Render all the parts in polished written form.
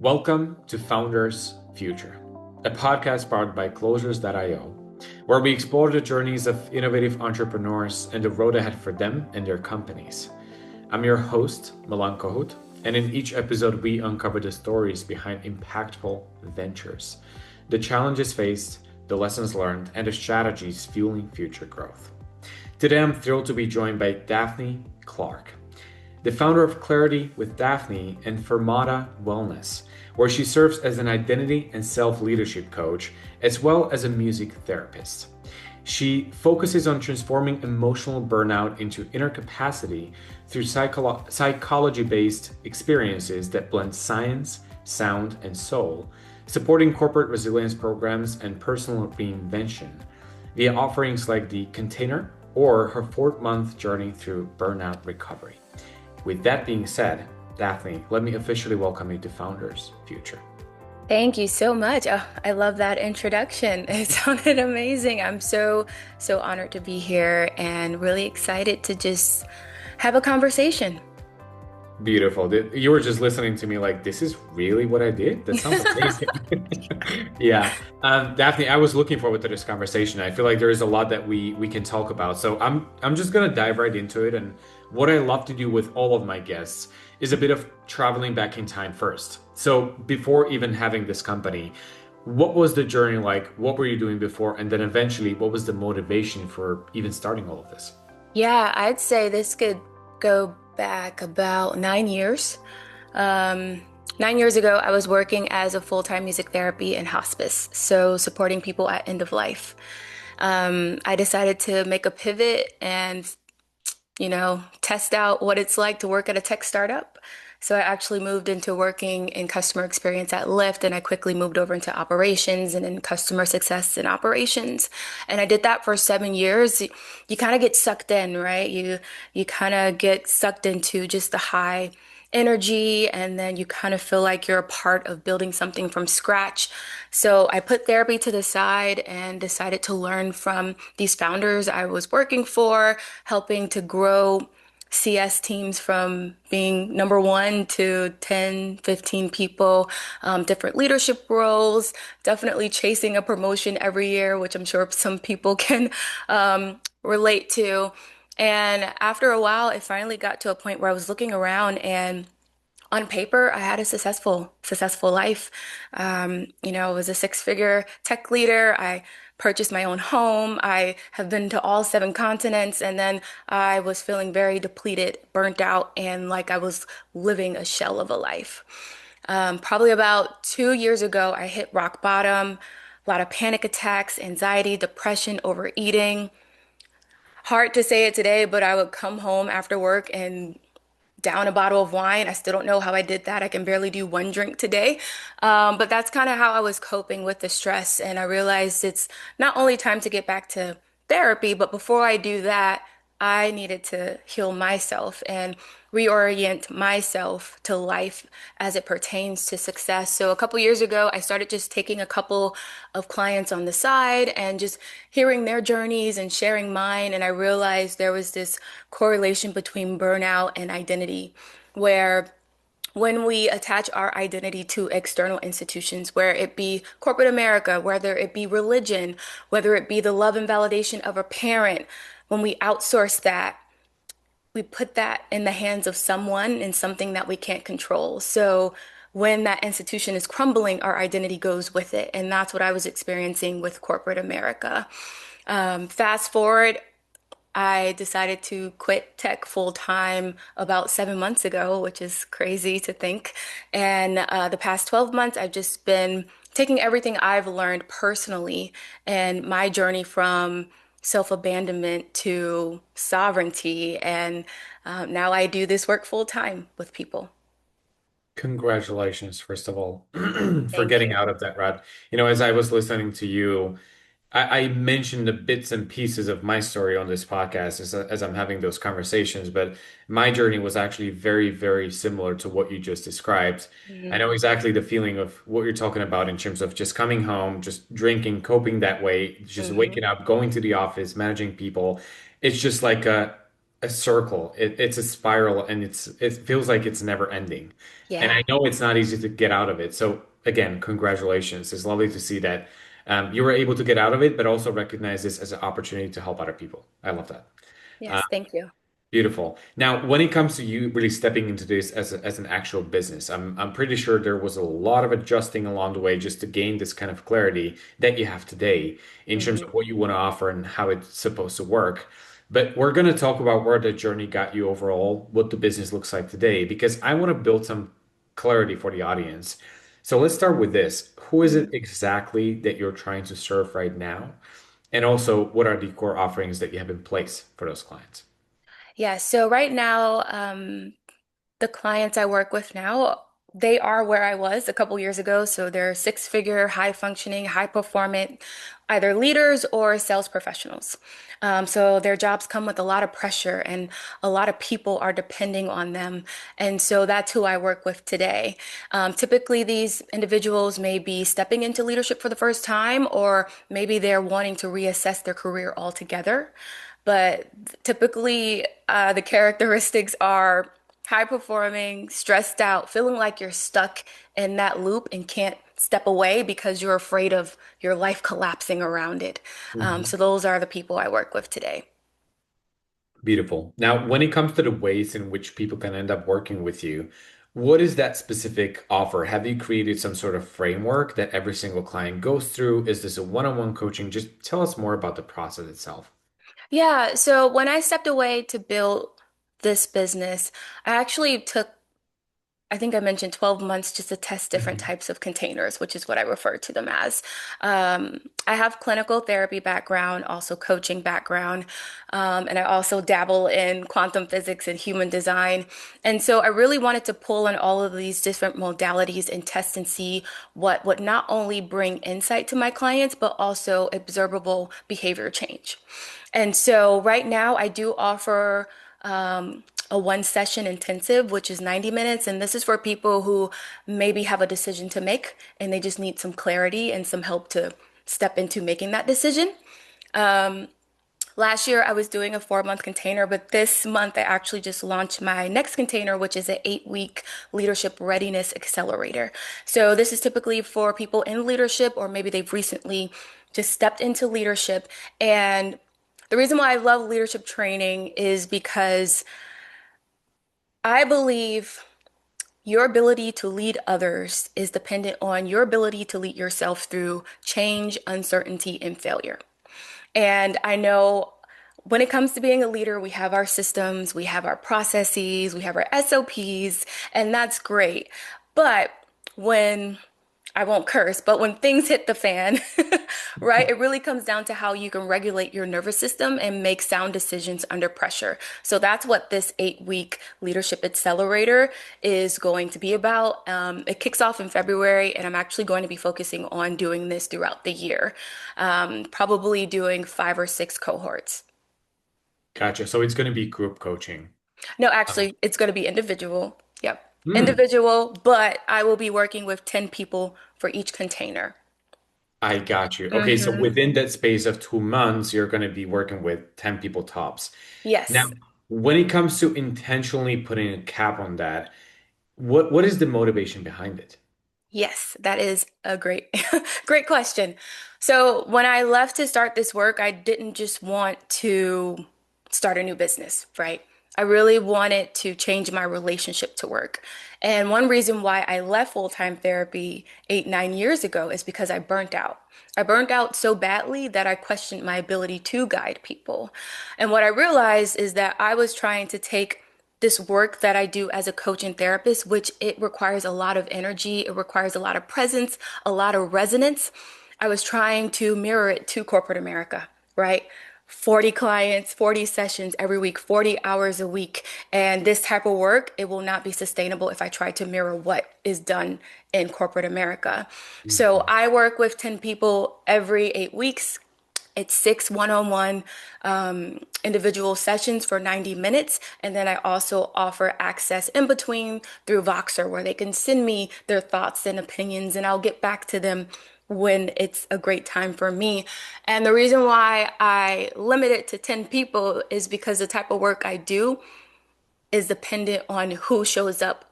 Welcome to Founders Future, a podcast powered by Closures.io, where we explore the journeys of innovative entrepreneurs and the road ahead for them and their companies. I'm your host, Milan Kohut, and in each episode, we uncover the stories behind impactful ventures, the challenges faced, the lessons learned, and the strategies fueling future growth. Today, I'm thrilled to be joined by Daphne Clark, the founder of Clarity with Daphne and Fermata Wellness, where she serves as an identity and self-leadership coach, as well as a music therapist. She focuses on transforming emotional burnout into inner capacity through psychology-based experiences that blend science, sound, and soul, supporting corporate resilience programs and personal reinvention via offerings like the Container or her 4-month journey through burnout recovery. With that being said, Daphne, let me officially welcome you to Founders Future. Thank you so much. Oh, I love that introduction. It sounded amazing. I'm so honored to be here and really excited to just have a conversation. Beautiful. You were just listening to me like, this is really what I did? That sounds amazing. Yeah. Daphne, I was looking forward to this conversation. I feel like there is a lot that we can talk about. So I'm just gonna dive right into it. And what I love to do with all of my guests is a bit of traveling back in time first. So before even having this company, what was the journey like? What were you doing before? And then eventually, what was the motivation for even starting all of this? Yeah, I'd say this could go back about 9 years. 9 years ago, I was working as a full-time music therapy and hospice, so supporting people at end of life. I decided to make a pivot and test out what it's like to work at a tech startup. So I actually moved into working in customer experience at Lyft, and I quickly moved over into operations and in customer success and operations. And I did that for 7 years. You kind of get sucked in, right? You kind of get sucked into just the high energy, and then you kind of feel like you're a part of building something from scratch. So I put therapy to the side and decided to learn from these founders I was working for, helping to grow CS teams from being number one to 10, 15 people, different leadership roles, definitely chasing a promotion every year, which I'm sure some people can relate to. And after a while, it finally got to a point where I was looking around and on paper, I had a successful life. I was a six-figure tech leader. I purchased my own home. I have been to all 7 continents, and then I was feeling very depleted, burnt out, and like I was living a shell of a life. Probably about 2 years ago, I hit rock bottom, a lot of panic attacks, anxiety, depression, overeating. Hard to say it today, but I would come home after work and down a bottle of wine. I still don't know how I did that. I can barely do one drink today. But that's kind of how I was coping with the stress. And I realized it's not only time to get back to therapy, but before I do that, I needed to heal myself and reorient myself to life as it pertains to success. So a couple years ago, I started just taking a couple of clients on the side and just hearing their journeys and sharing mine. And I realized there was this correlation between burnout and identity, where when we attach our identity to external institutions, where it be corporate America, whether it be religion, whether it be the love and validation of a parent, when we outsource that, we put that in the hands of someone and something that we can't control. So when that institution is crumbling, our identity goes with it. And that's what I was experiencing with corporate America. Fast forward, I decided to quit tech full time about 7 months ago, which is crazy to think. And the past 12 months, I've just been taking everything I've learned personally and my journey from self-abandonment to sovereignty. And now I do this work full time with people. Congratulations, first of all, for Thank getting you. out of that rut. As I was listening to you, I mentioned the bits and pieces of my story on this podcast as I'm having those conversations, but my journey was actually very, very similar to what you just described. I Mhm. know exactly the feeling of what you're talking about in terms of just coming home, just drinking, coping that way, just Mhm. waking up, going to the office, managing people. It's just like a a circle. It's a spiral, and it feels like it's never ending. And Yeah. I know it's not easy to get out of it. So again, congratulations. It's lovely to see that you were able to get out of it, but also recognize this as an opportunity to help other people. I love that. Uh, Yes, thank you. Beautiful. Now, when it comes to you really stepping into this as an actual business, I'm pretty sure there was a lot of adjusting along the way just to gain this kind of clarity that you have today in terms Hmm. of what you want to offer and how it's supposed to work. But we're going to talk about where the journey got you overall, what the business looks like today, because I want to build some clarity for the audience. So let's start with this. Who is it exactly that you're trying to serve right now? And also, what are the core offerings that you have in place for those clients? Yeah, so right now, the clients I work with now, they are where I was a couple years ago. So they're six-figure, high-functioning, high-performant, either leaders or sales professionals. So their jobs come with a lot of pressure and a lot of people are depending on them. And so that's who I work with today. Typically, these individuals may be stepping into leadership for the first time, or maybe they're wanting to reassess their career altogether. But typically, the characteristics are high performing, stressed out, feeling like you're stuck in that loop and can't step away because you're afraid of your life collapsing around it. So those are the people I work with today. Beautiful. Now, when it comes to the ways in which people can end up working with you, what is that specific offer? Have you created some sort of framework that every single client goes through? Is this a one-on-one coaching? Just tell us more about the process itself. Yeah, so when I stepped away to build this business, I actually took I think I mentioned 12 months just to test different Mhm. types of containers, which is what I refer to them as. I have clinical therapy background, also coaching background, and I also dabble in quantum physics and human design. And so I really wanted to pull on all of these different modalities and test and see what would not only bring insight to my clients, but also observable behavior change. And so right now I do offer a one session intensive, which is 90 minutes. And this is for people who maybe have a decision to make and they just need some clarity and some help to step into making that decision. Last year I was doing a 4 month container, but this month I actually just launched my next container, which is an 8 week leadership readiness accelerator. So this is typically for people in leadership, or maybe they've recently just stepped into leadership. And the reason why I love leadership training is because I believe your ability to lead others is dependent on your ability to lead yourself through change, uncertainty, and failure. And I know when it comes to being a leader, we have our systems, we have our processes, we have our SOPs, and that's great. But when I won't curse, but when things hit the fan, right, it really comes down to how you can regulate your nervous system and make sound decisions under pressure. So that's what this 8 week leadership accelerator is going to be about. It kicks off in February, and I'm actually going to be focusing on doing this throughout the year, probably doing 5 or 6 cohorts. Gotcha. So it's going to be group coaching. No, Um, actually, it's going to be individual. Yep. hmm, Individual, but I will be working with 10 people for each container. I got you. Okay, so Hmm. within that space of 2 months, you're going to be working with 10 people tops. Now, Yes. when it comes to intentionally putting a cap on that, what is the motivation behind it? Yes, that is a great, great question. So when I left to start this work, I didn't just want to start a new business, right? I really wanted to change my relationship to work. And one reason why I left full-time therapy 8, 9 years ago is because I burnt out. I burnt out so badly that I questioned my ability to guide people. And what I realized is that I was trying to take this work that I do as a coach and therapist, which it requires a lot of energy, it requires a lot of presence, a lot of resonance. I was trying to mirror it to corporate America, right? 40 clients, 40 sessions every week, 40 hours a week. And this type of work, it will not be sustainable if I try to mirror what is done in corporate America. So Mhm. I work with 10 people every 8 weeks. It's 6 one-on-one individual sessions for 90 minutes. And then I also offer access in between through Voxer, where they can send me their thoughts and opinions, and I'll get back to them when it's a great time for me. And the reason why I limit it to 10 people is because the type of work I do is dependent on who shows up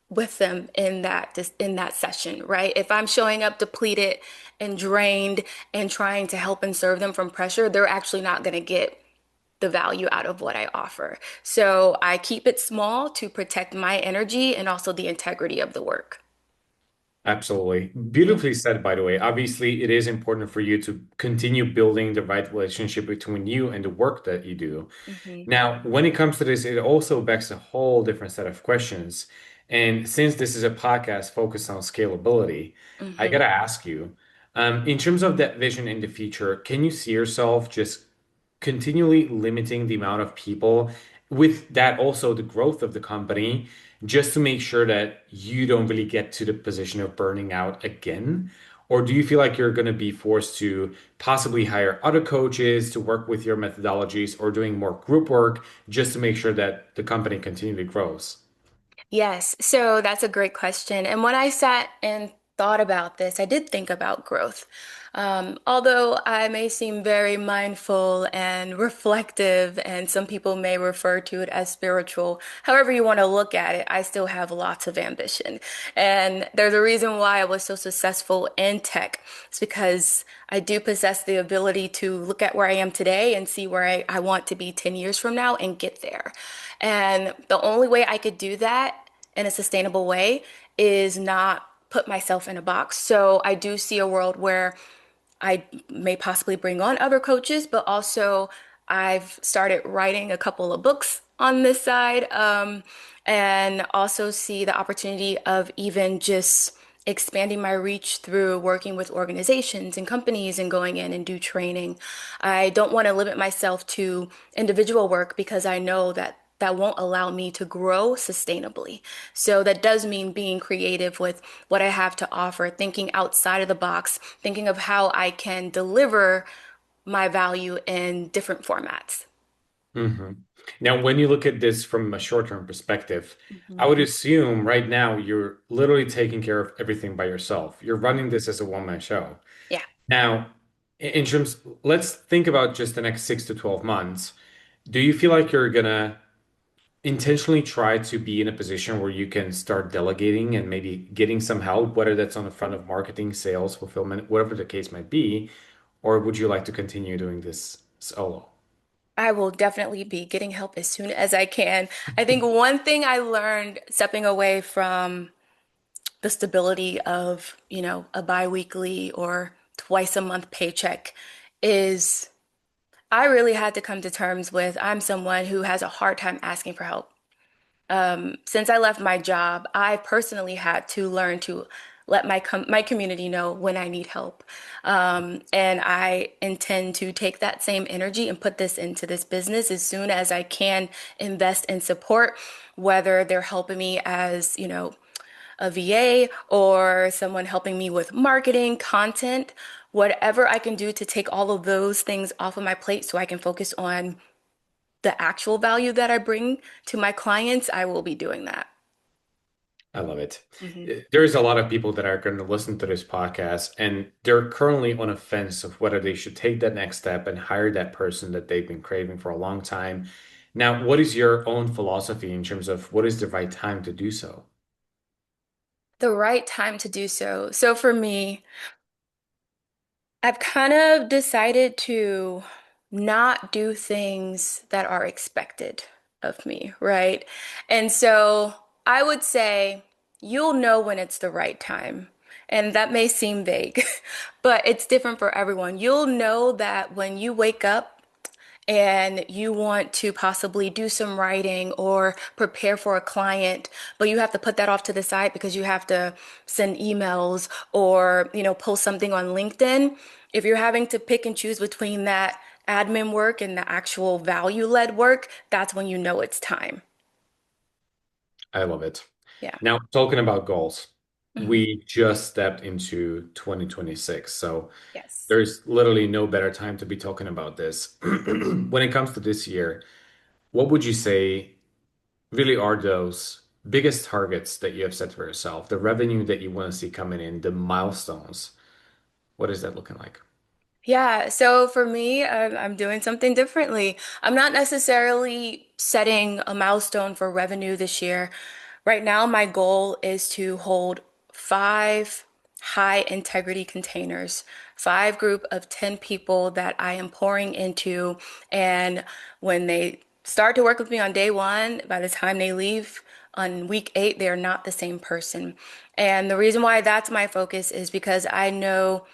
with them in that session, right? If I'm showing up depleted and drained and trying to help and serve them from pressure, they're actually not going to get the value out of what I offer. So I keep it small to protect my energy and also the integrity of the work. Absolutely. Yeah. Beautifully said, by the way. Obviously, it is important for you to continue building the right relationship between you and the work that you do. Hmm. Now, when it comes to this, it also begs a whole different set of questions. And since this is a podcast focused on scalability, I Hmm. gotta ask you, in terms of that vision in the future, can you see yourself just continually limiting the amount of people, with that also the growth of the company, just to make sure that you don't really get to the position of burning out again? Or do you feel like you're going to be forced to possibly hire other coaches to work with your methodologies or doing more group work just to make sure that the company continually grows? Yes, so that's a great question. And when I sat and thought about this, I did think about growth. Although I may seem very mindful and reflective, and some people may refer to it as spiritual, however you want to look at it, I still have lots of ambition. And there's a reason why I was so successful in tech. It's because I do possess the ability to look at where I am today and see where I want to be 10 years from now and get there. And the only way I could do that in a sustainable way is not put myself in a box. So I do see a world where I may possibly bring on other coaches, but also I've started writing a couple of books on this side, and also see the opportunity of even just expanding my reach through working with organizations and companies and going in and do training. I don't want to limit myself to individual work because I know that that won't allow me to grow sustainably. So that does mean being creative with what I have to offer, thinking outside of the box, thinking of how I can deliver my value in different formats. hmm Now, when you look at this from a short-term perspective, I Mhm. would assume right now you're literally taking care of everything by yourself. You're running this as a one-man show. Yeah. Now, in terms, let's think about just the next 6 to 12 months. Do you feel like you're gonna intentionally try to be in a position where you can start delegating and maybe getting some help, whether that's on the front of marketing, sales, fulfillment, whatever the case might be, or would you like to continue doing this solo? I will definitely be getting help as soon as I can. I think one thing I learned stepping away from the stability of, a biweekly or twice a month paycheck is I really had to come to terms with I'm someone who has a hard time asking for help. Since I left my job, I personally had to learn to let my community know when I need help. And I intend to take that same energy and put this into this business as soon as I can invest in support, whether they're helping me as, a VA or someone helping me with marketing, content, whatever I can do to take all of those things off of my plate so I can focus on the actual value that I bring to my clients, I will be doing that. I love it. Hmm. There's a lot of people that are going to listen to this podcast and they're currently on a fence of whether they should take that next step and hire that person that they've been craving for a long time. Now, what is your own philosophy in terms of what is the right time to do so? The right time to do so. So for me, I've kind of decided to not do things that are expected of me, right? And so I would say you'll know when it's the right time. And that may seem vague, but it's different for everyone. You'll know that when you wake up and you want to possibly do some writing or prepare for a client, but you have to put that off to the side because you have to send emails or, post something on LinkedIn. If you're having to pick and choose between that admin work and the actual value-led work, that's when you know it's time. I love it. Yeah. Now, talking about goals, Hmm. we just stepped into 2026. So Yes. there's literally no better time to be talking about this. When it comes to this year, what would you say really are those biggest targets that you have set for yourself, the revenue that you want to see coming in, the milestones? What is that looking like? Yeah, so for me, I'm doing something differently. I'm not necessarily setting a milestone for revenue this year. Right now, my goal is to hold five high integrity containers, five group of 10 people that I am pouring into. And when they start to work with me on day one, by the time they leave on week 8, they are not the same person. And the reason why that's my focus is because I know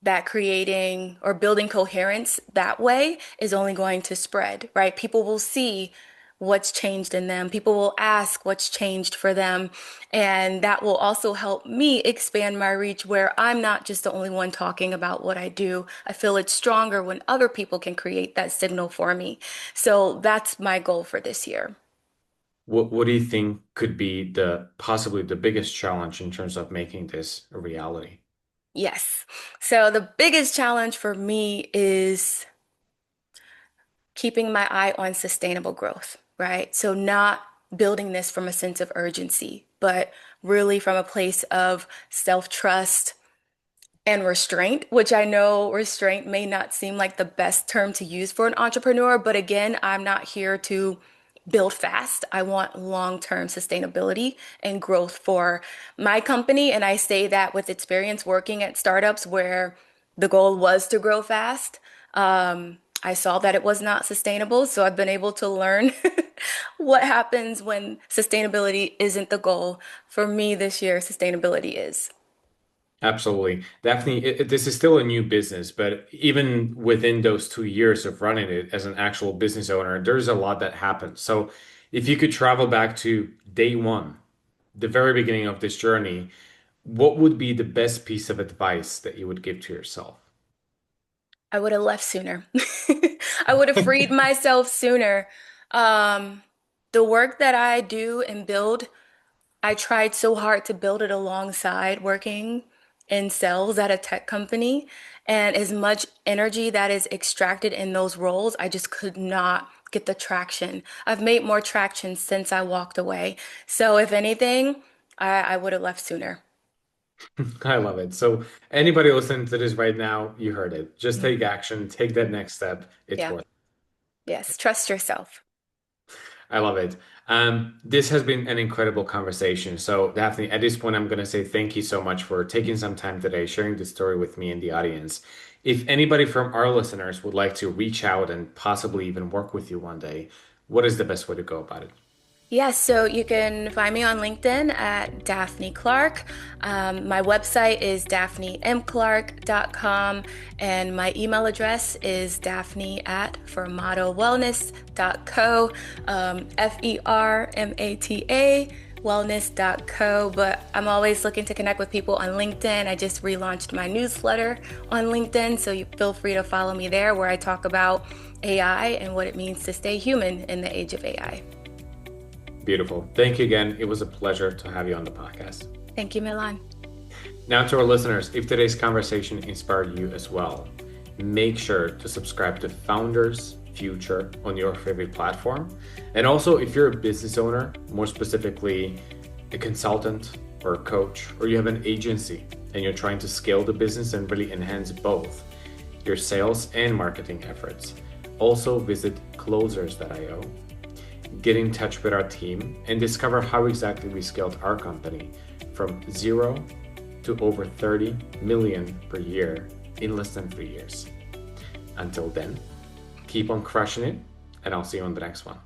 that creating or building coherence that way is only going to spread, right? People will see what's changed in them. People will ask what's changed for them. And that will also help me expand my reach where I'm not just the only one talking about what I do. I feel it's stronger when other people can create that signal for me. So that's my goal for this year. What do you think could be the possibly the biggest challenge in terms of making this a reality? Yes. So the biggest challenge for me is keeping my eye on sustainable growth, right? So not building this from a sense of urgency, but really from a place of self-trust and restraint, which I know restraint may not seem like the best term to use for an entrepreneur, but again, I'm not here to build fast. I want long-term sustainability and growth for my company. And I say that with experience working at startups where the goal was to grow fast. I saw that it was not sustainable, so I've been able to learn what happens when sustainability isn't the goal. For me this year, sustainability is. Absolutely. Daphne, this is still a new business, but even within those 2 years of running it as an actual business owner, there's a lot that happened. So if you could travel back to day one, the very beginning of this journey, what would be the best piece of advice that you would give to yourself? I would have left sooner. I would have freed myself sooner. Um, the work that I do and build, I tried so hard to build it alongside working in sales at a tech company. And as much energy that is extracted in those roles, I just could not get the traction. I've made more traction since I walked away. So if anything, I would have left sooner. I love it. So anybody listening to this right now, you heard it. Just Mm. take action, take that next step. It's Yeah. worth it. Yes. Trust yourself. I love it. This has been an incredible conversation. So, Daphne, at this point, I'm going to say thank you so much for taking some time today, sharing this story with me and the audience. If anybody from our listeners would like to reach out and possibly even work with you one day, what is the best way to go about it? Yes, so you can find me on LinkedIn at Daphne Clark. My website is daphnemclark.com, and my email address is daphne at fermatawellness.co, Fermata wellness.co. But I'm always looking to connect with people on LinkedIn. I just relaunched my newsletter on LinkedIn, so you feel free to follow me there where I talk about AI and what it means to stay human in the age of AI. Beautiful. Thank you again. It was a pleasure to have you on the podcast. Thank you, Milan. Now, to our listeners, if today's conversation inspired you as well, make sure to subscribe to Founders Future on your favorite platform. And also, if you're a business owner, more specifically a consultant or a coach, or you have an agency and you're trying to scale the business and really enhance both your sales and marketing efforts, also visit closers.io, get in touch with our team, and discover how exactly we scaled our company from zero to over 30 million per year in less than 3 years. Until then, keep on crushing it, and I'll see you on the next one.